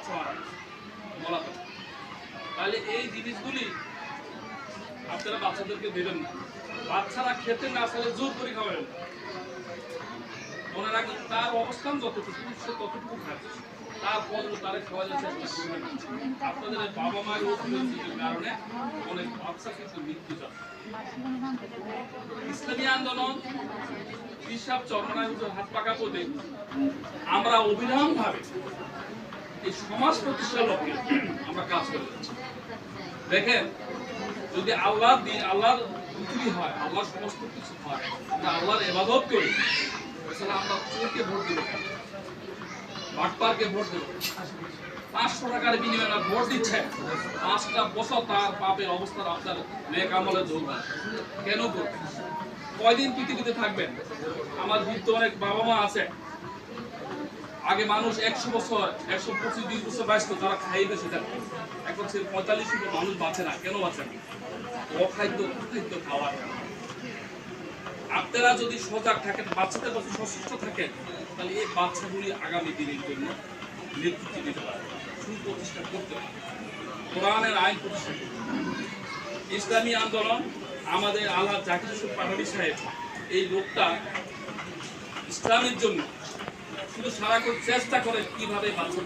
বাচ্চা মারা গেছে বলা কথা। তাহলে এই জিনিসগুলি আপনারা বাচ্চাদেরকে দেবেন না। বাচ্চারা খেতে না চাইলে জোর করে খাওয়াবেন। মনে রাখবেন তার অবস্থান যতটুকু সে ততটুকু খাচ্ছে, তারপর তারা খাওয়া যাচ্ছে আপনাদের বাবা মায়ের অভিযোগের কারণে অনেক বাচ্চা কিন্তু মৃত্যু যাচ্ছে। ইসলামী আন্দোলন হিসাব চরমনায় হাত পাকা পদে আমরা অবিরাম ভাবে এই সমাজ প্রতিষ্ঠার লক্ষ্যে আমরা কাজ করে যাচ্ছি। দেখেন যদি আল্লাহ দিন আল্লাহর বিক্রি হয়, আল্লাহর সমস্ত কিছু হয়, আমরা আল্লাহর ইবাদত করি, তাহলে আমরা চোরকে ভোট দেব, বাটপারকে ভোট দেব। 500 টাকার বিনিময়ে ভোট দিচ্ছে, 5টা বছর তার পাপের অবস্থা আপনার নেক আমলে যোগ হয়। কেন করবেন? কয়দিন পৃথিবীতে থাকবেন? আমার বৃদ্ধ অনেক বাবা মা আছে, আগে মানুষ 100 বছর 125 বছর বাঁচত, তারা খাইবে সেটা। এখন সে 45 বছর মানুষ বাঁচে না। কেন বাঁচে না? অখাদ্য অখাদ্য খাওয়ার। আপনারা যদি সজাগ থাকেন, বাচ্চাদের কাছে সচেষ্ট থাকেন, তাহলে এই বাচ্চাগুলি আগামী দিনের জন্য নেতৃত্ব দিতে পারে, সুপ্রতিষ্ঠা করতে পারে, কোরআনের আইন প্রতিষ্ঠা করতে পারে। ইসলামী আন্দোলন আমাদের আল্লাহ জাকির হোসেন পাঠাবি সাহেব, এই লোকটা ইসলামের জন্য শুধু সারাক্ষণ চেষ্টা করে কিভাবে বাচ্চাদের